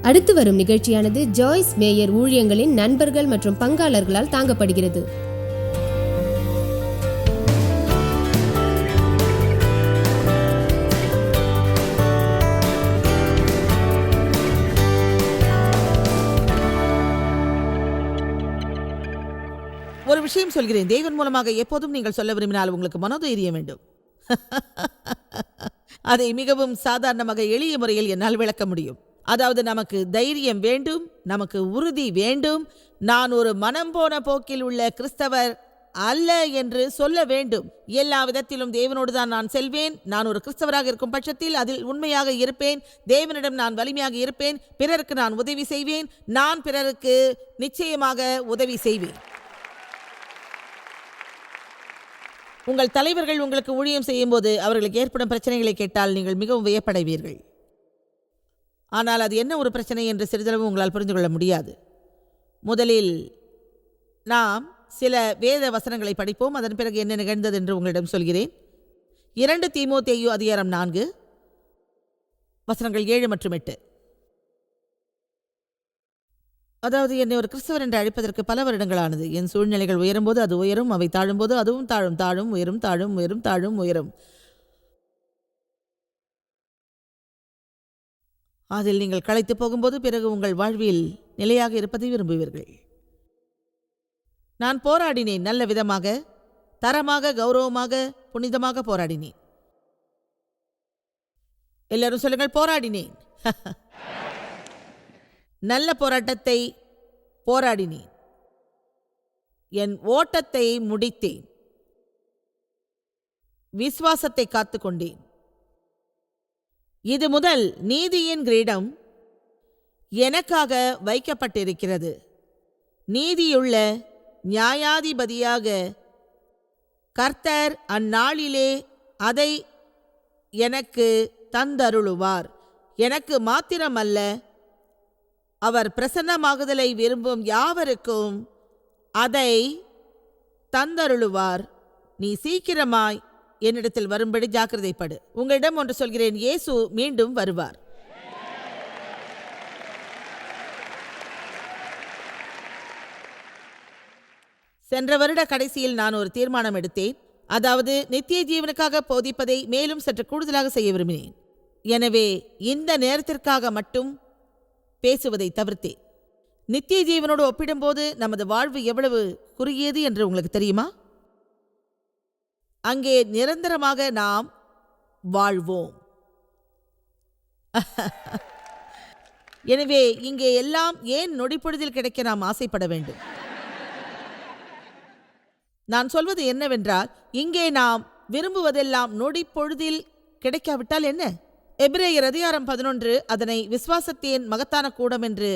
அடுத்து வரும் நிகழ்ச்சியானது ஜாய்ஸ் மேயர் ஊழியங்களின் நண்பர்கள் மற்றும் பங்காளர்களால் தாங்கப்படுகிறது. ஒரு விஷயம் சொல்கிறேன், தேவன் மூலமாக எப்போதும் நீங்கள் சொல்ல விரும்பினால் உங்களுக்கு மனோதைரியம் வேண்டும். அதை மிகவும் சாதாரணமாக எளிய முறையில் என்னால் விளக்க முடியும். அதாவது நமக்கு தைரியம் வேண்டும், நமக்கு உறுதி வேண்டும். நான் ஒரு மனம் போன போக்கில் உள்ள கிறிஸ்தவர் அல்ல என்று சொல்ல வேண்டும். எல்லா விதத்திலும் தேவனோடு தான் நான் செல்வேன். நான் ஒரு கிறிஸ்தவராக இருக்கும் பட்சத்தில் அதில் உண்மையாக இருப்பேன். தேவனிடம் நான் வலிமையாக இருப்பேன். பிறருக்கு நான் உதவி செய்வேன். நான் பிறருக்கு நிச்சயமாக உதவி செய்வேன். உங்கள் தலைவர்கள் உங்களுக்கு ஊழியம் செய்யும் போது அவர்களுக்கு ஏற்படும் பிரச்சனைகளை கேட்டால் நீங்கள் மிகவும் வியப்படைவீர்கள். ஆனால் அது என்ன ஒரு பிரச்சனை என்று சிறிதளவு உங்களால் புரிந்து கொள்ள முடியாது. முதலில் நாம் சில வேத வசனங்களை படிப்போம். அதன் பிறகு என்ன நிகழ்ந்தது என்று உங்களிடம் சொல்கிறேன். 2 தீமோத்தேயு அதிகாரம் 4 வசனங்கள் 7 மற்றும் 8. அதாவது என்னை ஒரு கிறிஸ்தவர் என்று அழைப்பதற்கு பல வருடங்களானது. என் சூழ்நிலைகள் உயரும்போது அது உயரும், அவை தாழும்போது அதுவும் தாழும். தாழும் உயரும், தாழும் உயரும், தாழும் உயரும். அதில் நீங்கள் களைத்து போகும்போது பிறகு உங்கள் வாழ்வில் நிலையாக இருப்பதை விரும்புவீர்கள். நான் போராடினேன், நல்ல விதமாக, தரமாக, கௌரவமாக, புனிதமாக போராடினேன். எல்லாரும் சொல்லுங்கள், போராடினேன். நல்ல போராட்டத்தை போராடினேன். என் ஓட்டத்தை முடித்தேன். விசுவாசத்தை காத்துக்கொண்டேன். இது முதல் நீதியின் கிரீடம் எனக்காக வைக்கப்பட்டிருக்கிறது. நீதியுள்ள நியாயாதிபதியாக கர்த்தர் அந்நாளிலே அதை எனக்கு தந்தருளுவார். எனக்கு மாத்திரமல்ல, அவர் பிரசன்னமாகுதலை விரும்பும் யாவருக்கும் அதை தந்தருளுவார். நீ சீக்கிரமாய் என்னிடத்தில் வரும்படி ஜாக்கிரதைப்படு. உங்களிடம் ஒன்று சொல்கிறேன், இயேசு மீண்டும் வருவார். சென்ற வருட கடைசியில் நான் ஒரு தீர்மானம் எடுத்தேன். அதாவது நித்திய ஜீவனுக்காக போதிப்பதை மேலும் சற்று கூடுதலாக செய்ய விரும்பினேன். எனவே இந்த நேரத்திற்காக மட்டும் பேசுவதை தவிர்த்தேன். நித்திய ஜீவனோடு ஒப்பிடும்போது நமது வாழ்வு எவ்வளவு குறுகியது என்று உங்களுக்கு தெரியுமா? அங்கே நிரந்தரமாக நாம் வாழ்வோம். எனவே இங்கே எல்லாம் ஏன் நொடிப்பொழுதில் கிடைக்க நாம் ஆசைப்பட வேண்டும்? நான் சொல்வது என்னவென்றால், இங்கே நாம் விரும்புவதெல்லாம் நொடிப்பொழுதில் கிடைக்காவிட்டால் என்ன? எபிரேயர் அதிகாரம் 11 அதனை விசுவாசத்தின் மகத்தான கூடம் என்று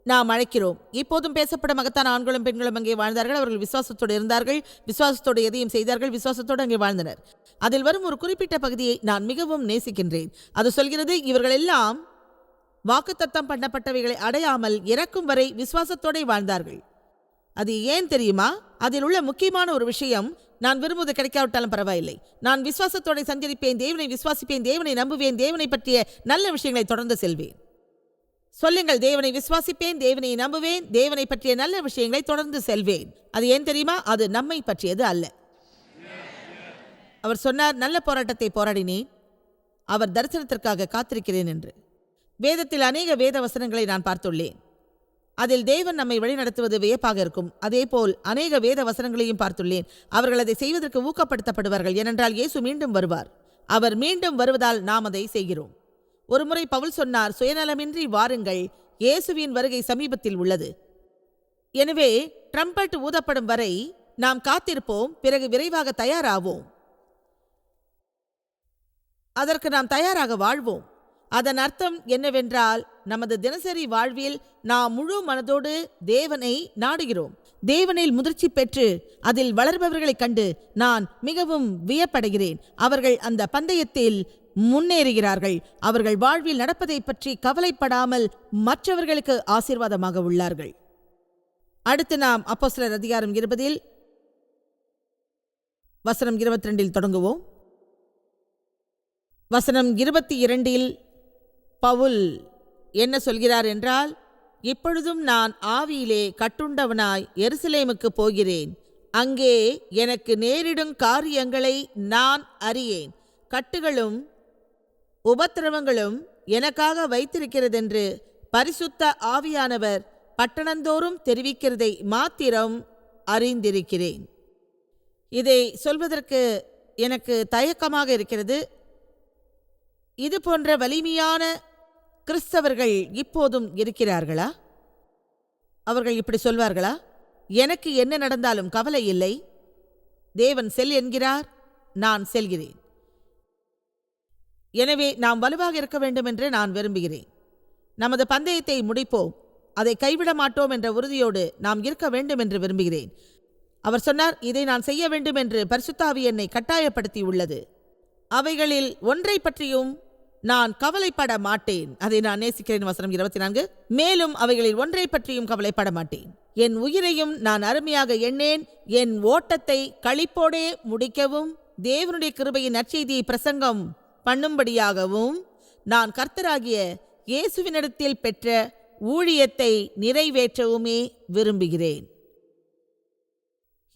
நாம் அழைக்கிறோம். இப்போதும் பேசப்பட மகத்தான ஆண்களும் பெண்களும் அங்கே வாழ்ந்தார்கள். அவர்கள் விசுவாசத்தோடு இருந்தார்கள், விசுவாசத்தோடு எதையும் செய்தார்கள், விசுவாசத்தோடு அங்கே வாழ்ந்தனர். அதில் வரும் ஒரு குறிப்பிட்ட பகுதியை நான் மிகவும் நேசிக்கின்றேன். அது சொல்கிறது, இவர்கள் எல்லாம் வாக்குத்தத்தம் பண்ணப்பட்டவைகளை அடையாமல் இறக்கும் வரை விசுவாசத்தோடு வாழ்ந்தார்கள். அது ஏன் தெரியுமா? அதில் உள்ள முக்கியமான ஒரு விஷயம், நான் விரும்புவது கிடைக்காவிட்டாலும் பரவாயில்லை, நான் விசுவாசத்தோடு சஞ்சரிப்பேன், தேவனை விசுவாசிப்பேன், தேவனை நம்புவேன், தேவனை பற்றிய நல்ல விஷயங்களை தொடர்ந்து செல்வேன். சொல்லுங்கள், தேவனை விசுவாசிப்பேன், தேவனை நம்புவேன், தேவனை பற்றிய நல்ல விஷயங்களை தொடர்ந்து செல்வேன். அது ஏன் தெரியுமா? அது நம்மை பற்றியது அல்ல. அவர் சொன்னார், நல்ல போராட்டத்தை போராடினேன், அவர் தரிசனத்திற்காக காத்திருக்கிறேன் என்று. வேதத்தில் அநேக வேத வசனங்களை நான் பார்த்துள்ளேன். அதில் தேவன் நம்மை வழிநடத்துவது வியப்பாக இருக்கும். அதேபோல் அநேக வேத வசனங்களையும் பார்த்துள்ளேன். அவர்கள் அதை செய்வதற்கு ஊக்கப்படுத்தப்படுவார்கள். ஏனென்றால் இயேசு மீண்டும் வருவார். அவர் மீண்டும் வருவதால் நாம் அதை செய்கிறோம். ஒருமுறை பவுல் சொன்னார், சுயநலமின்றி வாருங்கள், இயேசுவின் வருகை சமீபத்தில் உள்ளது. எனவே ட்ரம்பட் ஊதப்படும் வரை நாம் காத்திருப்போம், பிறகு விரைவாக தயாராவோம். அதற்கு நாம் தயாராக வாழ்வோம். அதன் அர்த்தம் என்னவென்றால், நமது தினசரி வாழ்வில் நாம் முழு மனதோடு தேவனை நாடுகிறோம். தேவனில் முதிர்ச்சி பெற்று அதில் வளர்பவர்களைக் கண்டு நான் மிகவும் வியப்படைகிறேன். அவர்கள் அந்த பந்தயத்தில் முன்னேறுகிறார்கள். அவர்கள் வாழ்வில் நடப்பதை பற்றி கவலைப்படாமல் மற்றவர்களுக்கு ஆசீர்வாதமாக உள்ளார்கள். அடுத்து நாம் அப்போஸ்தலர் அதிகாரம் 20 வசனம் 22 தொடங்குவோம். வசனம் 22 பவுல் என்ன சொல்கிறார் என்றால், இப்பொழுதும் நான் ஆவியிலே கட்டுண்டவனாய் எருசலேமுக்கு போகிறேன். அங்கே எனக்கு நேரிடும் காரியங்களை நான் அறியேன். கட்டுகளும் உபத்திரவங்களும் எனக்காக வைத்திருக்கிறதென்று பரிசுத்த ஆவியானவர் பட்டணந்தோறும் தெரிவிக்கிறதை மாத்திரம் அறிந்திருக்கிறேன். இதை சொல்வதற்கு எனக்கு தயக்கமாக இருக்கிறது. இது போன்ற வலிமையான கிறிஸ்தவர்கள் இப்போதும் இருக்கிறார்களா? அவர்கள் இப்படி சொல்வார்களா? எனக்கு என்ன நடந்தாலும் கவலை இல்லை, தேவன் செல் என்கிறார், நான் செல்கிறேன். எனவே நாம் வலுவாக இருக்க வேண்டும் என்று நான் விரும்புகிறேன். நமது பந்தயத்தை முடிப்போம், அதை கைவிட மாட்டோம் என்ற உறுதியோடு நாம் இருக்க வேண்டும் என்று விரும்புகிறேன். அவர் சொன்னார், இதை நான் செய்ய வேண்டும் என்று பரிசுத்த ஆவி என்னை கட்டாயப்படுத்தி உள்ளது. அவைகளில் ஒன்றை பற்றியும் நான் கவலைப்பட மாட்டேன். அதை நான் நேசிக்கிறேன். வசனம் 24. மேலும் அவைகளில் ஒன்றை பற்றியும் கவலைப்பட மாட்டேன். என் உயிரையும் நான் அருமையாக எண்ணேன். என் ஓட்டத்தை களிப்போடே முடிக்கவும் தேவனுடைய கிருபையின் நற்செய்தியை பிரசங்கம் பண்ணும்படியாகவும் நான் கர்த்தராகிய இயேசுவினிடத்தில் பெற்ற ஊழியத்தை நிறைவேற்றவுமே விரும்புகிறேன்.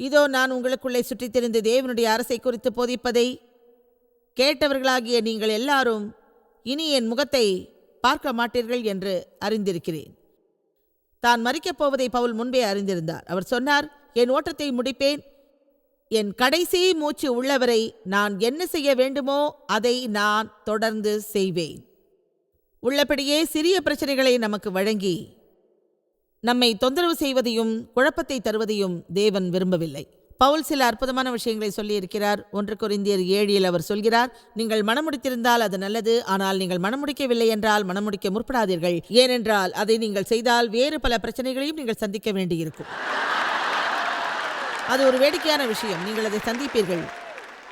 இதோ நான் உங்களுக்குள்ளே சுற்றித் திரிந்து தேவனுடைய அரசை குறித்து போதிப்பதை கேட்டவர்களாகிய நீங்கள் எல்லாரும் இனி என் முகத்தை பார்க்க மாட்டீர்கள் என்று அறிந்திருக்கிறேன். தான் மரிக்கப் போவதை பவுல் முன்பே அறிந்திருந்தார். அவர் சொன்னார், என் ஓட்டத்தை முடிப்பேன், என் கடைசி மூச்சு உள்ளவரை நான் என்ன செய்ய வேண்டுமோ அதை நான் தொடர்ந்து செய்வேன். உள்ளபடியே சிறிய பிரச்சனைகளை நமக்கு வழங்கி நம்மை தொந்தரவு செய்வதையும் குழப்பத்தை தருவதையும் தேவன் விரும்பவில்லை. பவுல் சில அற்புதமான விஷயங்களை சொல்லியிருக்கிறார். 1 கொரிந்தியர் 7 அவர் சொல்கிறார், நீங்கள் மனமுடித்திருந்தால் அது நல்லது, ஆனால் நீங்கள் மனமுடிக்கவில்லை என்றால் மனமுடிக்க முற்படாதீர்கள். ஏனென்றால் அதை நீங்கள் செய்தால் வேறு பல பிரச்சனைகளையும் நீங்கள் சந்திக்க வேண்டியிருக்கும். அது ஒரு வேடிக்கையான விஷயம், நீங்கள் அதை சந்திப்பீர்கள்.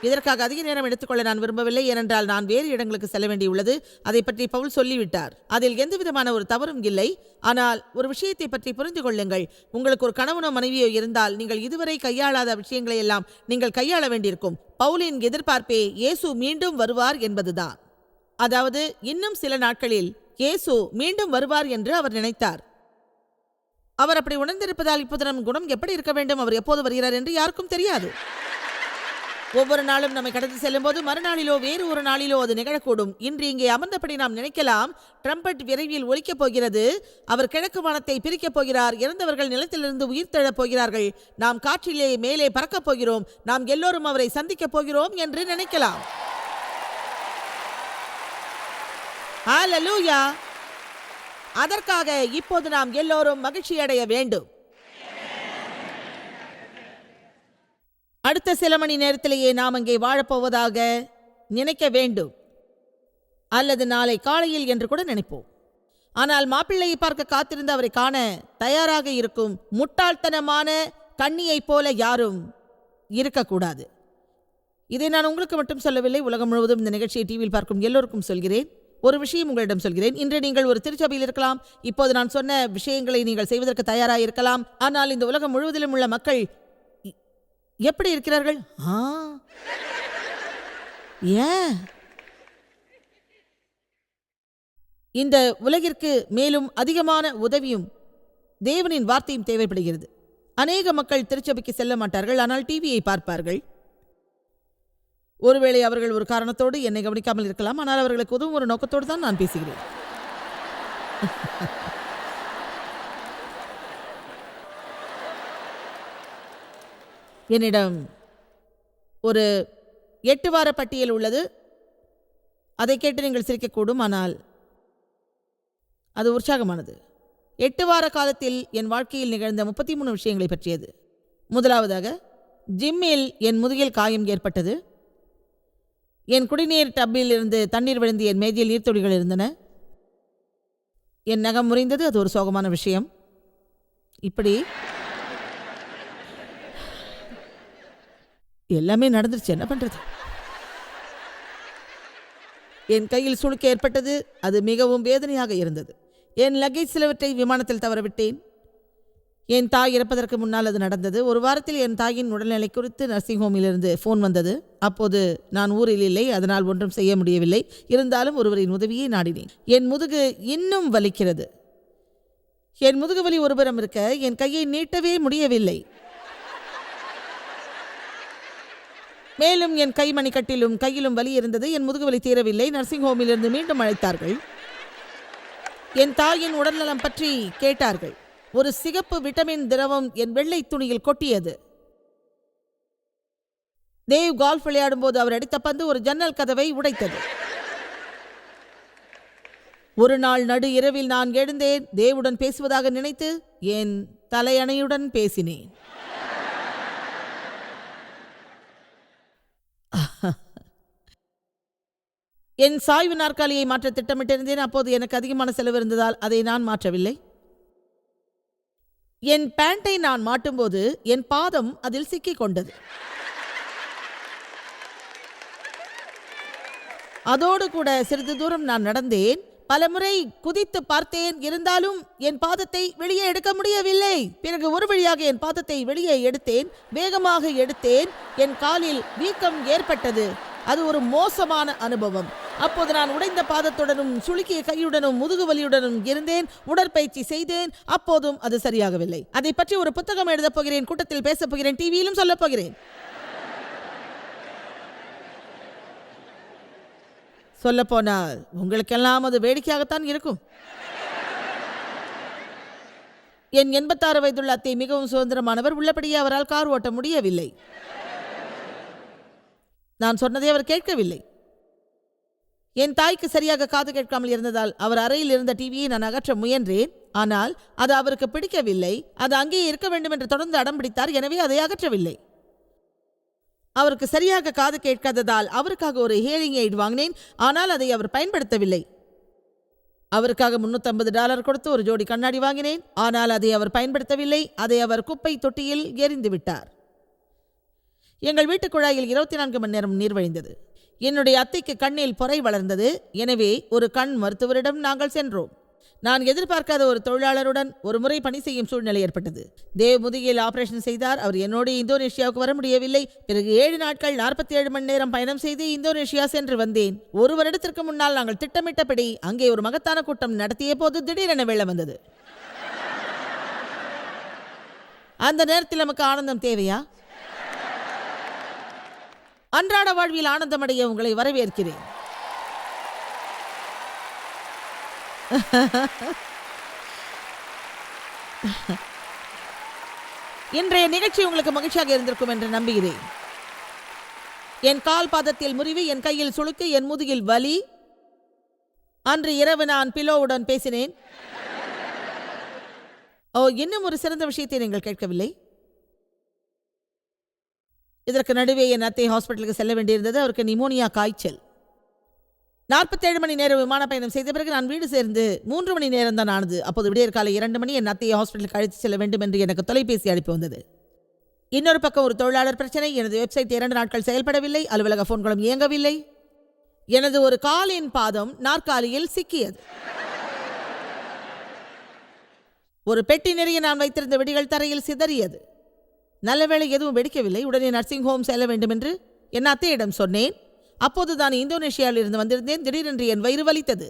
இதற்காக அதிக நேரம் எடுத்துக்கொள்ள நான் விரும்பவில்லை, ஏனென்றால் நான் வேறு இடங்களுக்கு செல்ல வேண்டியுள்ளது. அதை பற்றி பவுல் சொல்லிவிட்டார். அதில் எந்த விதமான ஒரு தவறும் இல்லை. ஆனால் ஒரு விஷயத்தை பற்றி புரிந்து கொள்ளுங்கள். உங்களுக்கு ஒரு கணவனோ மனைவியோ இருந்தால் நீங்கள் இதுவரை கையாளாத விஷயங்களை எல்லாம் நீங்கள் கையாள வேண்டியிருக்கும். பவுலின் எதிர்பார்ப்பே இயேசு மீண்டும் வருவார் என்பதுதான். அதாவது இன்னும் சில நாட்களில் இயேசு மீண்டும் வருவார் என்று அவர் நினைத்தார். அவர் அப்படி உணர்ந்திருப்பதால் இப்போது நம் குணம் எப்படி இருக்க வேண்டும், அவர் எப்போது வருகிறார் என்று யாருக்கும் தெரியாது. ஒவ்வொரு நாளும் நம்மை கடந்து செல்லும் போது மறுநாளிலோ வேறு ஒரு நாளிலோ அது நிகழக்கூடும். இன்று இங்கே அமர்ந்தபடி நாம் நினைக்கலாம், ட்ரம்பட் விரைவில் ஒலிக்கப் போகிறது, அவர் கிழக்கு வானத்தை பிரிக்கப் போகிறார், இறந்தவர்கள் நிலத்திலிருந்து உயிர் தெழப் போகிறார்கள், நாம் காற்றிலே மேலே பறக்கப் போகிறோம், நாம் எல்லோரும் அவரை சந்திக்கப் போகிறோம் என்று நினைக்கலாம். ஹல்லேலூயா! அதற்காக இப்போது நாம் எல்லோரும் மகிழ்ச்சி அடைய வேண்டும். அடுத்த சில மணி நேரத்திலேயே நாம் அங்கே வாழப்போவதாக நினைக்க வேண்டும், அல்லது நாளை காலையில் என்று கூட நினைப்போம். ஆனால் மாப்பிள்ளையை பார்க்க காத்திருந்து அவரை காண தயாராக இருக்கும் முட்டாள்தனமான கண்ணியைப் போல யாரும் இருக்கக்கூடாது. இதை நான் உங்களுக்கு மட்டும் சொல்லவில்லை, உலகம் முழுவதும் இந்த நிகழ்ச்சியை டிவியில் பார்க்கும் எல்லோருக்கும் சொல்கிறேன். ஒரு விஷயம் உங்களிடம் சொல்கிறேன். இன்று நீங்கள் ஒரு திருச்சபையில் இருக்கலாம், இப்போது நான் சொன்ன விஷயங்களை நீங்கள் செய்வதற்கு தயாராக இருக்கலாம். ஆனால் இந்த உலகம் முழுவதிலும் உள்ள மக்கள் எப்படி இருக்கிறார்கள்? ஏன் இந்த உலகிற்கு மேலும் அதிகமான உதவியும் தேவனின் வார்த்தையும் தேவைப்படுகிறது. அநேக மக்கள் திருச்சபைக்கு செல்ல மாட்டார்கள், ஆனால் டிவியை பார்ப்பார்கள். ஒருவேளை அவர்கள் ஒரு காரணத்தோடு என்னை கவனிக்காமல் இருக்கலாம், ஆனால் அவர்களுக்கு உதவும் ஒரு நோக்கத்தோடு தான் நான் பேசுகிறேன். என்னிடம் ஒரு 8 வார பட்டியல் உள்ளது. அதை கேட்டு நீங்கள் சிரிக்கக்கூடும், ஆனால் அது உற்சாகமானது. 8 வார காலத்தில் என் வாழ்க்கையில் நிகழ்ந்த 33 விஷயங்களை பற்றியது. முதலாவதாக, ஜிம்மில் என் முதுகில் காயம் ஏற்பட்டது. என் குடிநீர் டப்பில் இருந்து தண்ணீர் விழுந்து என் மேஜையில் நீர்த்துளிகள் இருந்தன. என் நகம் முறிந்தது, அது ஒரு சோகமான விஷயம். இப்படி எல்லாமே நடந்துருச்சு, என்ன பண்றது? என் கையில் சுளுக்கு ஏற்பட்டது, அது மிகவும் வேதனையாக இருந்தது. என் லக்கேஜ் சிலவற்றை விமானத்தில் தவறவிட்டேன். என் தாய் இறப்பதற்கு முன்னால் அது நடந்தது. ஒரு வாரத்தில் என் தாயின் உடல்நிலை குறித்து நர்சிங் ஹோமிலிருந்து ஃபோன் வந்தது. அப்போது நான் ஊரில் இல்லை, அதனால் ஒன்றும் செய்ய முடியவில்லை. இருந்தாலும் ஒருவரின் உதவியை நாடினேன். என் முதுகு இன்னும் வலிக்கிறது. என் முதுகு வலி ஒருபுறம் இருக்க என் கையை நீட்டவே முடியவில்லை. மேலும் என் கை மணிக்கட்டிலும் கையிலும் வலி இருந்தது. என் முதுகு வலி தீரவில்லை. நர்சிங் ஹோமிலிருந்து மீண்டும் அழைத்தார்கள். என் தாயின் உடல்நலம் பற்றி கேட்டார்கள். ஒரு சிகப்பு விட்டமின் திரவம் என் வெள்ளை துணியில் கொட்டியது. தேவ் கால்ஃப் விளையாடும் போது அவர் அடித்த பந்து ஒரு ஜன்னல் கதவை உடைத்தது. ஒரு நாள் நடு இரவில் நான் எழுந்தேன். தேவுடன் பேசுவதாக நினைத்து என் தலையணையுடன் பேசினேன். என் சாய்வு நாற்காலியை மாற்ற திட்டமிட்டிருந்தேன். அப்போது எனக்கு அதிகமான செலவு இருந்ததால் அதை நான் மாற்றவில்லை. என் பேண்டை நான் மாட்டும்போது என் பாதம் அதில் சிக்கிக் கொண்டது. அதோடு கூட சிறிது தூரம் நான் நடந்தேன். பலமுறை குதித்து பார்த்தேன். இருந்தாலும் என் பாதத்தை வெளியே எடுக்க முடியவில்லை. பிறகு ஒரு வழியாக என் பாதத்தை வெளியே எடுத்தேன். வேகமாக எடுத்தேன். என் காலில் வீக்கம் ஏற்பட்டது. அது ஒரு மோசமான அனுபவம். அப்போது நான் உடைந்த பாதத்துடனும் சுளுக்கிய கையுடனும் முதுகு வலியுடனும் இருந்தேன். உடற்பயிற்சி செய்தேன். அப்போதும் அது சரியாகவில்லை. அதை பற்றி ஒரு புத்தகம் எழுதப் போகிறேன், கூட்டத்தில் பேசப் போகிறேன், டிவியிலும் சொல்லப் போகிறேன். சொல்லப்போனால் உங்களுக்கெல்லாம் அது வேடிக்கையாகத்தான் இருக்கும். என் 86 வயதுள்ள அத்தை மிகவும் சுதந்திரமானவர். உள்ளபடியே அவரால் கார் ஓட்ட முடியவில்லை. நான் சொன்னதை அவர் கேட்கவில்லை. என் தாய்க்கு சரியாக காது கேட்காமல் இருந்ததால் அவர் அறையில் இருந்த டிவியை நான் அகற்ற முயன்றேன். ஆனால் அது அவருக்கு பிடிக்கவில்லை. அது அங்கேயே இருக்க வேண்டும் என்று தொடர்ந்து அடம் பிடித்தார். எனவே அதை அகற்றவில்லை. அவருக்கு சரியாக காது கேட்காததால் அவருக்காக ஒரு ஹியரிங் எய்ட் வாங்கினேன். ஆனால் அதை அவர் பயன்படுத்தவில்லை. அவருக்காக $350 கொடுத்து ஒரு ஜோடி கண்ணாடி வாங்கினேன். ஆனால் அதை அவர் பயன்படுத்தவில்லை. அதை அவர் குப்பை தொட்டியில் எறிந்து விட்டார். எங்கள் வீட்டு குழாயில் 24 மணி நேரம் நீர் வழிந்தது. என்னுடைய அத்தைக்கு கண்ணில் பொறை வளர்ந்தது. எனவே ஒரு கண் மருத்துவரிடம் நாங்கள் சென்றோம். நான் எதிர்பார்க்காத ஒரு தொழிலாளருடன் ஒரு முறை பணி செய்யும் சூழ்நிலை ஏற்பட்டது. தேவ் முதுகில் ஆபரேஷன் செய்தார். அவர் என்னோடு இந்தோனேஷியாவுக்கு வர முடியவில்லை. பிறகு 7 நாட்கள் 47 மணி நேரம் பயணம் செய்து இந்தோனேஷியா சென்று வந்தேன். ஒரு வருடத்திற்கு முன்னால் நாங்கள் திட்டமிட்டபடி அங்கே ஒரு மகத்தான கூட்டம் நடத்திய போது திடீரென வெள்ளம் வந்தது. அந்த நேரத்தில் நமக்கு ஆனந்தம் தேவையா? அன்றாட வாழ்வில் ஆனந்தமடைய உங்களை வரவேற்கிறேன். இன்றைய நிகழ்ச்சி உங்களுக்கு மகிழ்ச்சியாக இருந்திருக்கும் என்று நம்புகிறேன். என் கால் பாதத்தில் முறிவு, என் கையில் சுளுக்கு, என் முதுகில் வலி. அன்று இரவு நான் பிலோவுடன் பேசினேன். இன்னும் ஒரு சிறந்த விஷயத்தை நீங்கள் கேட்கவில்லை. இதற்கு நடுவே என் அத்தை ஹாஸ்பிட்டலுக்கு செல்ல வேண்டியிருந்தது. அவருக்கு நிமோனியா காய்ச்சல். 47 மணி நேரம் விமான பயணம் செய்த பிறகு நான் வீடு சேர்ந்து 3 மணி நேரம் தான் ஆனது. அப்போது விடியற் காலை 2 மணி என் அத்தையை ஹாஸ்பிட்டலுக்கு அழைத்து செல்ல வேண்டும் என்று எனக்கு தொலைபேசி அழைப்பு வந்தது. இன்னொரு பக்கம் ஒரு தொழிலாளர் பிரச்சனை. எனது வெப்சைட் 2 நாட்கள் செயல்படவில்லை. அலுவலக போன்களும் இயங்கவில்லை. எனது ஒரு காலின் பாதம் நாற்காலியில் சிக்கியது. ஒரு பெட்டி நிறைய நான் வைத்திருந்த வெடிகள் தரையில் சிதறியது. நல்லவேளை எதுவும் வெடிக்கவில்லை. உடனே நர்சிங் ஹோம் செல்ல வேண்டும் என்று என் அத்தையிடம் சொன்னேன். அப்போது தான் இந்தோனேஷியாவில் இருந்து வந்திருந்தேன். திடீரென்று என் வயிறு வலித்தது.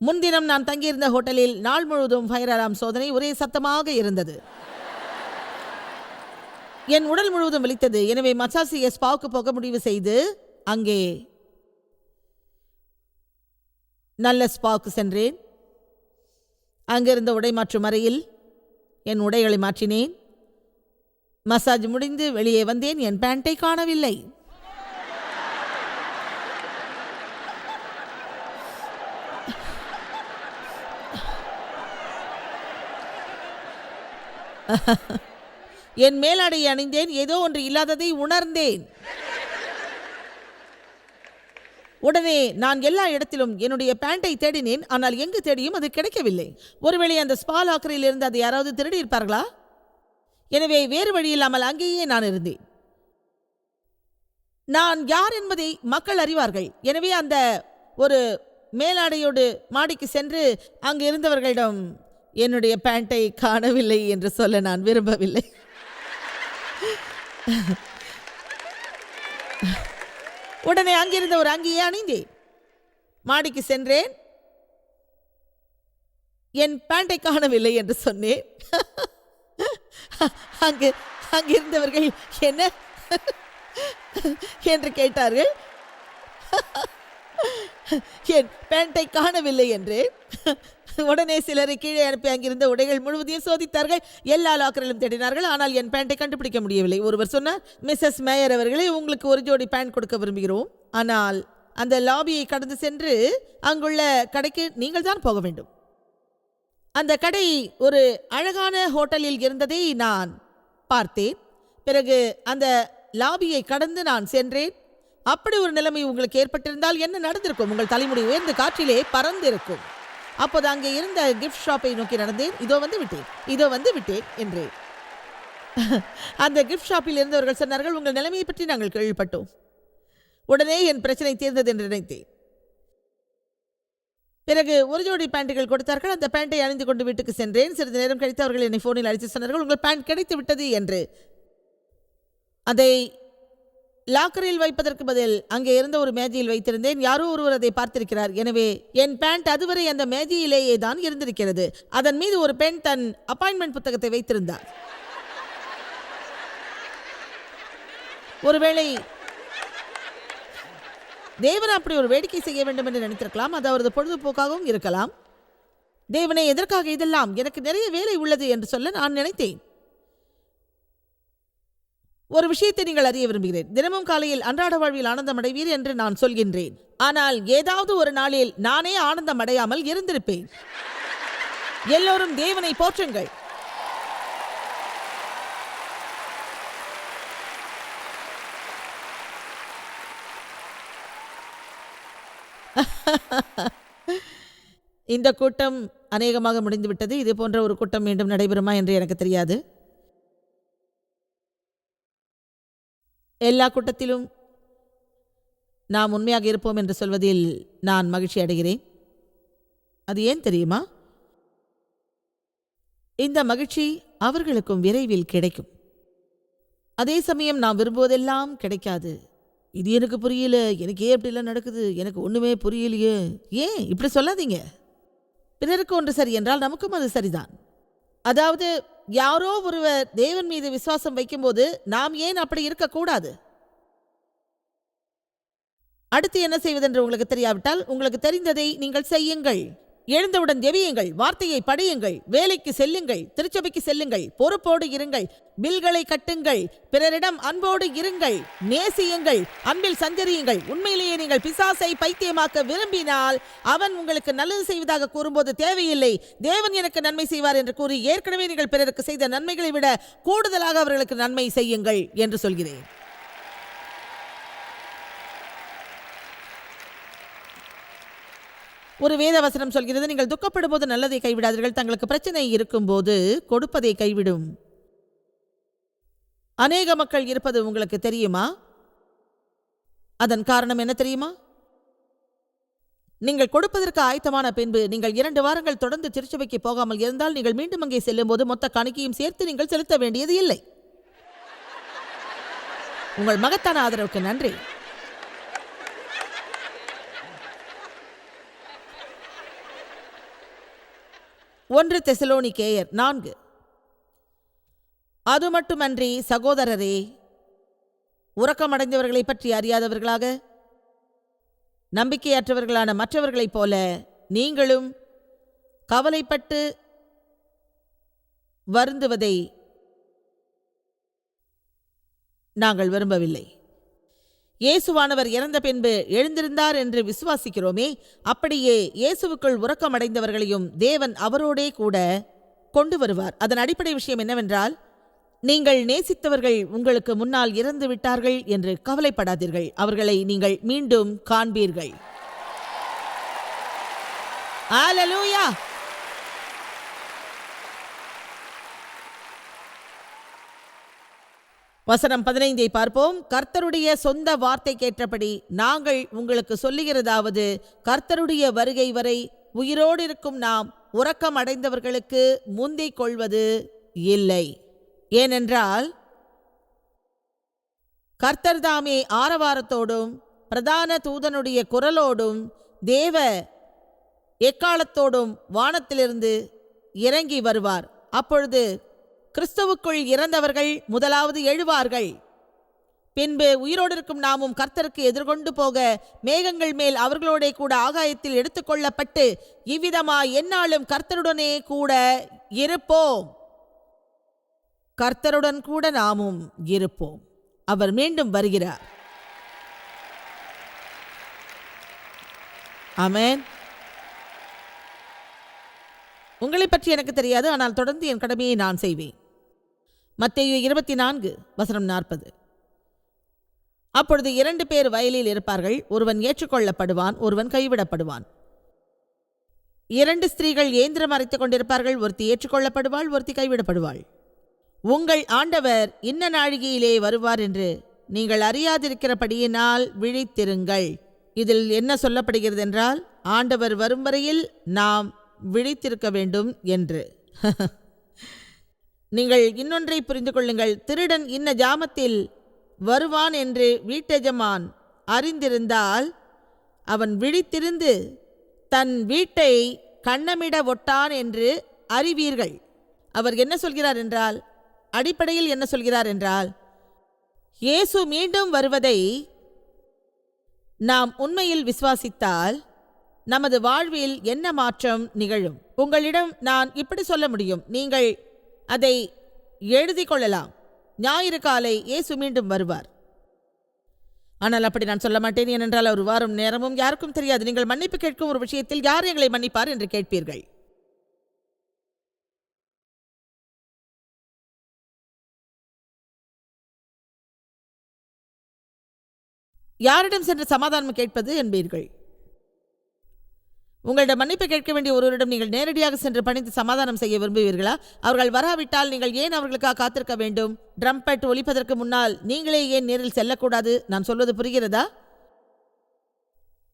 முன்தினம் நான் தங்கியிருந்த ஹோட்டலில் நாள் முழுவதும் ஃபயர் அலார்ம் சோதனை. ஒரே சத்தமாக இருந்தது. என் உடல் முழுவதும் வலித்தது. எனவே மசாசி ஸ்பாவுக்கு போக முடிவு செய்து அங்கே நல்ல ஸ்பாவுக்கு சென்றேன். அங்கிருந்த உடை மாற்றும் அறையில் என் உடைகளை மாற்றினேன். மசாஜ் முடிந்து வெளியே வந்தேன். என் பேண்டை காணவில்லை. என் மேலாடையை அணிந்தேன். ஏதோ ஒன்று இல்லாததை உணர்ந்தேன். உடனே நான் எல்லா இடத்திலும் என்னுடைய பேண்டை தேடினேன். ஆனால் எங்கு தேடியும் அது கிடைக்கவில்லை. ஒருவேளை அந்த ஸ்பா லாக்கரில் இருந்து அதை யாராவது திருடி இருப்பார்களா? எனவே வேறு வழி இல்லாமல் அங்கேயே நான் இருந்தேன். நான் யார் என்பதை மக்கள் அறிவார்கள். எனவே அந்த ஒரு மேலாடையோடு மாடிக்கு சென்று அங்கு இருந்தவர்களிடம் என்னுடைய பேண்டை காணவில்லை என்று சொல்ல நான் விரும்பவில்லை. உடனே அங்கிருந்த ஒரு அங்கியை அணிந்தேன். மாடிக்கு சென்றேன். என் பேண்டை காணவில்லை என்று சொன்னேன். அங்கிருந்தவர்கள் என்ன என்று கேட்டார்கள். என் பேண்டை காணவில்லை என்று. உடனே சிலரை கீழே அனுப்பி அங்கிருந்த உடைகள் முழுவதையும் சோதித்தார்கள். எல்லா லாக்கரிலும் தேடினார்கள். ஆனால் என் பேண்டை கண்டுபிடிக்க முடியவில்லை. ஒருவர் சொன்னார், மிஸ்ஸஸ் மேயர் அவர்களே, உங்களுக்கு ஒரு ஜோடி பேண்ட் கொடுக்க விரும்புகிறோம். ஆனால் அந்த லாபியை கடந்து சென்று அங்குள்ள கடைக்கு நீங்கள் தான் போக வேண்டும். அந்த கடை ஒரு அழகான ஹோட்டலில் இருந்ததை நான் பார்த்தேன். பிறகு அந்த லாபியை கடந்து நான் சென்றேன். அப்படி ஒரு நிலைமை உங்களுக்கு ஏற்பட்டிருந்தால் என்ன நடந்திருக்கும்? உங்கள் தலைமுடி உயர்ந்து காற்றிலே பறந்திருக்கும். அப்போது அங்கே இருந்த கிஃப்ட் ஷாப்பை நோக்கி நடந்தேன். இதோ வந்து விட்டேன் என்று. அந்த கிஃப்ட் ஷாப்பில் இருந்தவர்கள் சொன்னார்கள், உங்கள் நிலைமையை பற்றி நாங்கள் கேள்விப்பட்டோம். உடனே என் பிரச்சனை தீர்ந்தது என்று நினைத்தேன். பிறகு ஒரு ஜோடி பேண்ட்டுகள் கொடுத்தார்கள். அந்த பேண்டை அணிந்து கொண்டு வீட்டுக்கு சென்றேன். சிறிது நேரம் கழித்து அவர்கள் என்னை ஃபோனில் அழைத்து சொன்னார்கள், உங்கள் பேண்ட் கிடைத்து விட்டது என்று. அதை லாக்கரில் வைப்பதற்கு பதில் அங்கே இருந்த ஒரு மேஜையில் வைத்திருந்தேன். யாரோ ஒருவர் அதை பார்த்திருக்கிறார். எனவே என் பேண்ட் அதுவரை அந்த மேஜையிலேயே தான் இருந்திருக்கிறது. அதன் மீது ஒரு பெண் தன் அப்பாயின்மெண்ட் புத்தகத்தை வைத்திருந்தார். ஒருவேளை தேவன் அப்படி ஒரு வேடிக்கை செய்ய வேண்டும் என்று நினைத்திருக்கலாம். அது அவரது பொழுதுபோக்காகவும் இருக்கலாம். தேவனே, எதற்காக இதெல்லாம்? எனக்கு நிறைய வேலை உள்ளது என்று சொல்ல நான் நினைத்தேன். ஒரு விஷயத்தை நீங்கள் அறிய விரும்புகிறேன். தினமும் காலையில் அன்றாட வாழ்வில் ஆனந்தம் அடைவீர் என்று நான் சொல்கின்றேன். ஆனால் ஏதாவது ஒரு நாளில் நானே ஆனந்தம் அடையாமல் இருந்திருப்பேன். எல்லோரும் தேவனை போற்றுங்கள். இந்த கூட்டம் அநேகமாக முடிந்துவிட்டது. இது போன்ற ஒரு கூட்டம் மீண்டும் நடைபெறுமா என்று எனக்கு தெரியாது. எல்லா கூட்டத்திலும் நாம் உண்மையாக இருப்போம் என்று சொல்வதில் நான் மகிழ்ச்சி அடைகிறேன். அது ஏன் தெரியுமா? இந்த மகிழ்ச்சி அவர்களுக்கும் விரைவில் கிடைக்கும். அதே சமயம் நாம் விரும்புவதெல்லாம் கிடைக்காது. இது எனக்கு புரியல, எனக்கு ஏன் இப்படிலாம் நடக்குது, எனக்கு ஒன்றுமே புரியலையே. ஏன் இப்படி சொல்லாதீங்க. பிறருக்கு ஒன்று சரி என்றால் நமக்கும் அது சரிதான். அதாவது யாரோ ஒருவர் தேவன் மீது விசுவாசம் வைக்கும்போது நாம் ஏன் அப்படி இருக்கக்கூடாது? அடுத்து என்ன செய்வதென்று உங்களுக்கு தெரியாவிட்டால் உங்களுக்கு தெரிந்ததை நீங்கள் செய்யுங்கள். எழுந்தவுடன் ஜெபியுங்கள், வார்த்தையை படியுங்கள், வேலைக்கு செல்லுங்கள், திருச்சபைக்கு செல்லுங்கள், பொறுப்போடு இருங்கள், பில்களை கட்டுங்கள், பிறரிடம் அன்போடு இருங்கள், நேசியுங்கள், அன்பில் சஞ்சரியுங்கள். உண்மையிலேயே நீங்கள் பிசாசை பைத்தியமாக்க விரும்பினால் அவன் உங்களுக்கு நல்லது செய்வதாக கூறும்போது தேவையில்லை, தேவன் எனக்கு நன்மை செய்வார் என்று கூறி ஏற்கனவே நீங்கள் பிறருக்கு செய்த நன்மைகளை விட கூடுதலாக அவர்களுக்கு நன்மை செய்யுங்கள் என்று சொல்கிறேன். ஒரு வேத வசனம் சொல்கிறது, நீங்கள் துக்கப்படும் போது நல்லதை கைவிடாதீர்கள், தங்களுக்கு பிரச்சனை இருக்கும் போது கொடுப்பதை கைவிடும். அநேக மக்கள் இருப்பது உங்களுக்கு தெரியுமா? அதன் காரணம் என்ன தெரியுமா? நீங்கள் கொடுப்பதற்கு ஆயத்தமான பின்பு நீங்கள் 2 வாரங்கள் தொடர்ந்து திருச்சபைக்கு போகாமல் இருந்தால் நீங்கள் மீண்டும் அங்கே செல்லும் போது மொத்த காணிக்கையும் சேர்த்து நீங்கள் செலுத்த வேண்டியது இல்லை. உங்கள் மகத்தான ஆதரவுக்கு நன்றி. ஒன்று தெசலோனிக்கேயர் 4. அது மட்டுமன்றி சகோதரரே, உறக்கமடைந்தவர்களை பற்றி அறியாதவர்களாக நம்பிக்கையற்றவர்களான மற்றவர்களைப் போல நீங்களும் கவலைப்பட்டு வருந்துவதை நாங்கள் விரும்பவில்லை. இயேசுவானவர் இறந்த பின்பு எழுந்திருந்தார் என்று விசுவாசிக்கிறோமே, அப்படியே இயேசுவுக்குள் உறக்கமடைந்தவர்களையும் தேவன் அவரோடே கூட கொண்டு வருவார். அதன் அடிப்படை விஷயம் என்னவென்றால், நீங்கள் நேசித்தவர்கள் உங்களுக்கு முன்னால் இறந்து விட்டார்கள் என்று கவலைப்படாதீர்கள். அவர்களை நீங்கள் மீண்டும் காண்பீர்கள். ஹல்லேலூயா! வசனம் 15 பார்ப்போம். கர்த்தருடைய சொந்த வார்த்தை கேட்டபடி நாங்கள் உங்களுக்கு சொல்லுகிறதாவது, கர்த்தருடைய வருகை வரை உயிரோடு இருக்கும் நாம் உறக்கம் அடைந்தவர்களுக்கு முந்திக் கொள்வது இல்லை. ஏனென்றால் கர்த்தர் தாமே ஆரவாரத்தோடும் பிரதான தூதனுடைய குரலோடும் தேவ எக்காலத்தோடும் வானத்திலிருந்து இறங்கி வருவார். அப்பொழுது கிறிஸ்துவுக்குள் இறந்தவர்கள் முதலாவது எழுவார்கள். பின்பு உயிரோடு இருக்கும் நாமும் கர்த்தருக்கு எதிர்கொண்டு போக மேகங்கள் மேல் அவர்களோட கூட ஆகாயத்தில் எடுத்துக்கொள்ளப்பட்டு இவ்விதமாய் எந்நாளும் கர்த்தருடனே கூட இருப்போம். கர்த்தருடன் கூட நாமும் இருப்போம். அவர் மீண்டும் வருகிறார். ஆமென். உங்களை பற்றி எனக்கு தெரியாது, ஆனால் தொடர்ந்து என் கடமையை நான் செய்வேன். மத்தேயு 24:40. அப்பொழுது 2 பேர் வயலில் இருப்பார்கள், ஒருவன் ஏற்றுக்கொள்ளப்படுவான், ஒருவன் கைவிடப்படுவான். 2 ஸ்திரீகள் இயந்திரம் அரைத்துக் கொண்டிருப்பார்கள், ஒருத்தி ஏற்றுக்கொள்ளப்படுவாள், ஒருத்தி கைவிடப்படுவாள். உங்கள் ஆண்டவர் இன்ன நாழிகையிலே வருவார் என்று நீங்கள் அறியாதிருக்கிறபடியினால் விழித்திருங்கள். இதில் என்ன சொல்லப்படுகிறது என்றால், ஆண்டவர் வரும் வரையில் நாம் விழித்திருக்க வேண்டும் என்று. நீங்கள் இன்னொன்றை புரிந்து கொள்ளுங்கள். திருடன் இன்ன ஜாமத்தில் வருவான் என்று வீட்டெஜமான் அறிந்திருந்தால் அவன் விழித்திருந்து தன் வீட்டை கண்ணமிட ஒட்டான் என்று அறிவீர்கள். அவர் என்ன சொல்கிறார் என்றால், அடிப்படையில் என்ன சொல்கிறார் என்றால், இயேசு மீண்டும் வருவதை நாம் உண்மையில் விசுவாசித்தால் நமது வாழ்வில் என்ன மாற்றம் நிகழும்? உங்களிடம் நான் இப்படி சொல்ல முடியும், நீங்கள் அதை எழுதி கொள்ளலாம். ஞாயிறு காலை இயேசு மீண்டும் வருவார். ஆனால் அப்படி நான் சொல்ல மாட்டேன். ஏனென்றால் அவர் வாரும் நேரமும் யாருக்கும் தெரியாது. நீங்கள் மன்னிப்பு கேட்கும் ஒரு விஷயத்தில் யார் எங்களை மன்னிப்பார் என்று கேட்பீர்கள். யாரிடம் சென்று சமாதானம் கேட்பது என்பீர்கள். உங்களிடம் மன்னிப்பு கேட்க வேண்டிய ஒருவரிடம் நீங்கள் நேரடியாக சென்று பணிந்து சமாதானம் செய்ய விரும்புவீர்களா? அவர்கள் வராவிட்டால் நீங்கள் ஏன் அவர்களுக்காக காத்திருக்க வேண்டும்? ட்ரம்பெட் ஒலிப்பதற்கு முன்னால் நீங்களே ஏன் நேரில் செல்லக்கூடாது? நான் சொல்வது புரிகிறதா?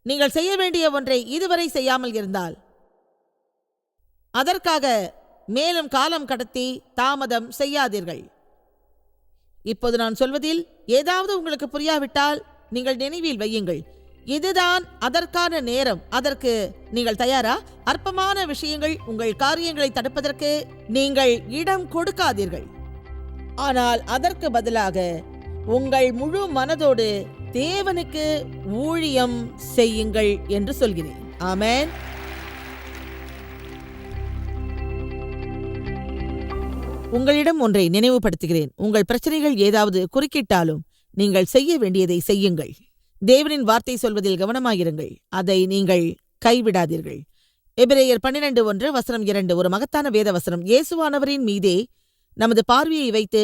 நீங்கள் செய்ய வேண்டிய ஒன்றை இதுவரை செய்யாமல் இருந்தால் அதற்காக மேலும் காலம் கடத்தி தாமதம் செய்யாதீர்கள். இப்போது நான் சொல்வதில் ஏதாவது உங்களுக்கு புரியாவிட்டால் நீங்கள் நினைவில் வையுங்கள், இதுதான் அதற்கான நேரம். அதற்கு நீங்கள் தயாரா? அற்பமான விஷயங்கள் உங்கள் காரியங்களை தடுப்பதற்கு நீங்கள் இடம் கொடுக்காதீர்கள். ஆனால் அதற்கு பதிலாக உங்கள் முழு மனதோடு தேவனுக்கு ஊழியம் செய்யுங்கள் என்று சொல்கிறேன். ஆமென். உங்களிடம் ஒன்றை நினைவுபடுத்துகிறேன். உங்கள் பிரச்சனைகள் ஏதாவது குறுக்கிட்டாலும் நீங்கள் செய்ய வேண்டியதை செய்யுங்கள். தேவனின் வார்த்தை சொல்வதில் கவனமாயிருங்கள். அதை நீங்கள் கைவிடாதீர்கள். எபிரேயர் 12:1-2 ஒரு மகத்தான வேத வசனம். இயேசுவானவரின் மீதே நமது பார்வையை வைத்து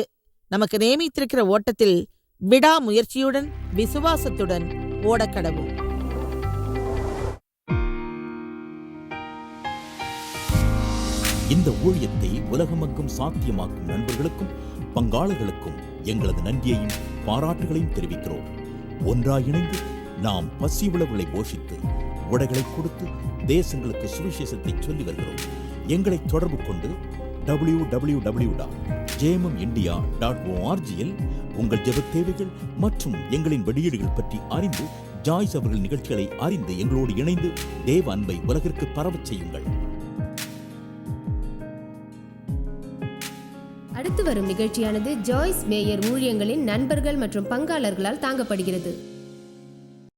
நமக்கு நியமித்திருக்கிற ஓட்டத்தில் விடாமுயற்சியுடன் விசுவாசத்துடன் ஓடக்கடவும். இந்த ஊழியத்தை உலகமெங்கும் சாத்தியமாக்கும் நண்பர்களுக்கும் பங்காளர்களுக்கும் எங்களது நன்றியையும் பாராட்டுகளையும் தெரிவிக்கிறோம். ஒன்றாய் இணைந்து நாம் பசி உழவுகளை போஷித்து உடைகளை கொடுத்து தேசங்களுக்கு சுவிசேஷத்தை சொல்லி வருகிறோம். எங்களை தொடர்பு கொண்டு www.jmumindia.org உங்கள் ஜெப தேவைகள் மற்றும் எங்களின் வெளியீடுகள் பற்றி அறிந்து ஜாய்ஸ் அவர்கள் நிகழ்ச்சிகளை அறிந்து எங்களோடு இணைந்து தேவ அன்பை உலகிற்கு பரவச் செய்யுங்கள். அடுத்து வரும் நிகழ்ச்சியானது ஜாய்ஸ் மேயர் ஊழியங்களின் நண்பர்கள் மற்றும் பங்காளர்களால் தாங்கப்படுகிறது.